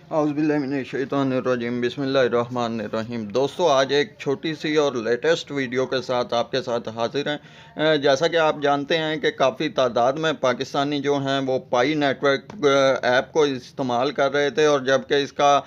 औज़ुबिल्लाहिमिनश्शैतानिर्रजीम बिस्मिल्लाहिर्रहमानिर्रहीम। दोस्तों, आज एक छोटी सी और लेटेस्ट वीडियो के साथ आपके साथ हाजिर हैं। जैसा कि आप जानते हैं कि काफ़ी तादाद में पाकिस्तानी जो हैं वो पाई नेटवर्क ऐप को इस्तेमाल कर रहे थे, और जबकि इसका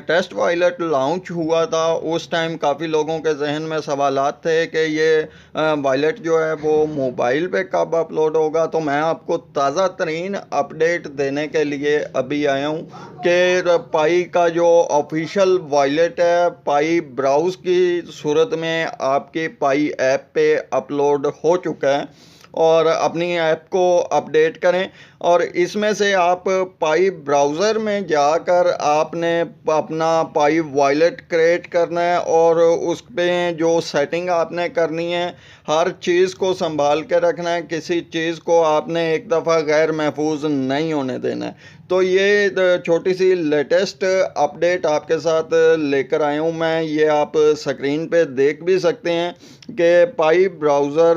टेस्ट वायलेट लॉन्च हुआ था उस टाइम काफ़ी लोगों के जहन में सवालात थे कि ये वायलेट जो है वो मोबाइल पे कब अपलोड होगा। तो मैं आपको ताज़ा तरीन अपडेट देने के लिए अभी आया हूँ कि पाई का जो ऑफिशियल वॉलेट है पाई ब्राउज़ की सूरत में आपके पाई ऐप पे अपलोड हो चुका है, और अपनी ऐप को अपडेट करें। और इसमें से आप पाई ब्राउज़र में जाकर आपने अपना पाई वॉलेट क्रिएट करना है, और उस पे जो सेटिंग आपने करनी है हर चीज़ को संभाल के रखना है, किसी चीज़ को आपने एक दफ़ा गैर महफूज नहीं होने देना है। तो ये छोटी सी लेटेस्ट अपडेट आपके साथ लेकर आया हूँ मैं। ये आप स्क्रीन पे देख भी सकते हैं कि पाई ब्राउज़र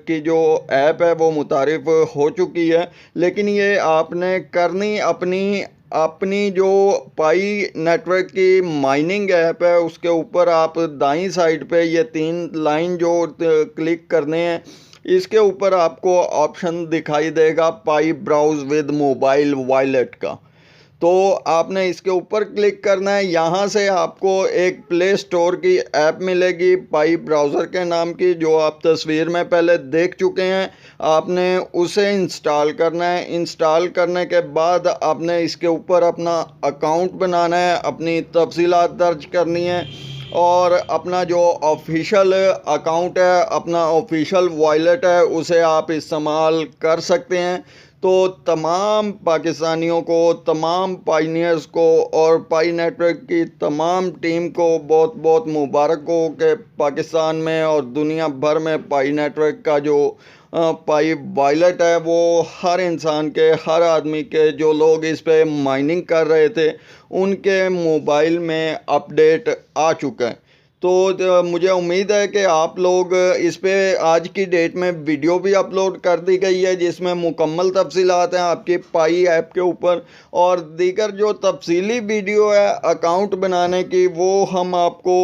की जो ऐप है वो मुतारिफ़ हो चुकी है, लेकिन ये आपने करनी अपनी जो पाई नेटवर्क की माइनिंग ऐप है उसके ऊपर आप दाईं साइड पे ये 3 लाइन जो क्लिक करने हैं, इसके ऊपर आपको ऑप्शन दिखाई देगा पाई ब्राउज़ विद मोबाइल वॉलेट का। तो आपने इसके ऊपर क्लिक करना है। यहाँ से आपको एक प्ले स्टोर की ऐप मिलेगी पाई ब्राउज़र के नाम की, जो आप तस्वीर में पहले देख चुके हैं। आपने उसे इंस्टॉल करना है। इंस्टॉल करने के बाद आपने इसके ऊपर अपना अकाउंट बनाना है, अपनी तफसीलात दर्ज करनी है, और अपना जो ऑफिशियल अकाउंट है, अपना ऑफिशियल वॉलेट है, उसे आप इस्तेमाल कर सकते हैं। तो तमाम पाकिस्तानियों को, तमाम पाइनियर्स को और पाई नेटवर्क की तमाम टीम को बहुत बहुत मुबारक हो कि पाकिस्तान में और दुनिया भर में पाई नेटवर्क का जो पाई वॉलेट है वो हर इंसान के, हर आदमी के, जो लोग इस पे माइनिंग कर रहे थे उनके मोबाइल में अपडेट आ चुका है। तो मुझे उम्मीद है कि आप लोग इस पे आज की डेट में वीडियो भी अपलोड कर दी गई है जिसमें मुकम्मल तफसीलात हैं आपकी पाई ऐप के ऊपर, और दीगर जो तफसीली वीडियो है अकाउंट बनाने की वो हम आपको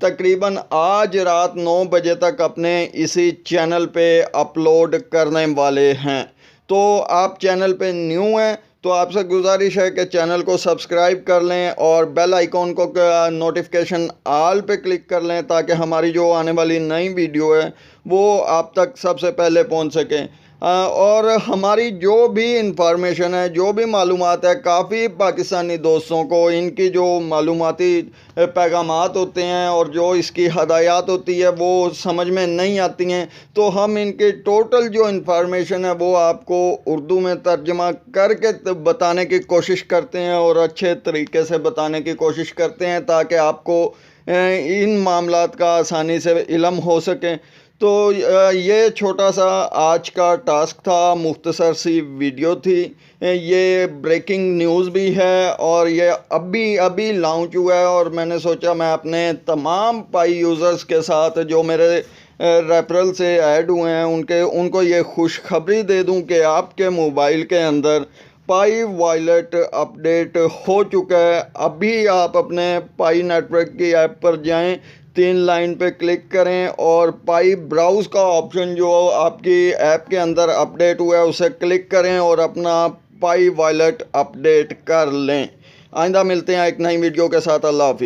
तकरीबन आज रात 9 बजे तक अपने इसी चैनल पे अपलोड करने वाले हैं। तो आप चैनल पे न्यू हैं तो आपसे गुजारिश है कि चैनल को सब्सक्राइब कर लें और बेल आइकॉन को नोटिफिकेशन ऑल पे क्लिक कर लें, ताकि हमारी जो आने वाली नई वीडियो है वो आप तक सबसे पहले पहुंच सके। और हमारी जो भी इंफॉर्मेशन है, जो भी मालूमात है, काफ़ी पाकिस्तानी दोस्तों को इनकी जो मालूमाती पैगामात होते हैं और जो इसकी हदायत होती है वो समझ में नहीं आती हैं। तो हम इनके टोटल जो इंफॉर्मेशन है वो आपको उर्दू में तर्जमा करके बताने की कोशिश करते हैं, और अच्छे तरीके से बताने की कोशिश करते हैं ताकि आपको इन मामलात का आसानी से इल्म हो सके। तो ये छोटा सा आज का टास्क था, मुख्तसर सी वीडियो थी। ये ब्रेकिंग न्यूज़ भी है और ये अभी लॉन्च हुआ है, और मैंने सोचा मैं अपने तमाम पाई यूज़र्स के साथ जो मेरे रेफरल से ऐड हुए हैं उनको ये खुशखबरी दे दूं कि आपके मोबाइल के अंदर पाई वॉलेट अपडेट हो चुका है। अभी आप अपने पाई नेटवर्क की ऐप पर जाएं, 3 लाइन पे क्लिक करें और पाई ब्राउज़ का ऑप्शन जो आपकी ऐप के अंदर अपडेट हुआ है उसे क्लिक करें और अपना पाई वॉलेट अपडेट कर लें। आइंदा मिलते हैं एक नई वीडियो के साथ। अल्लाह हाफ़िज़।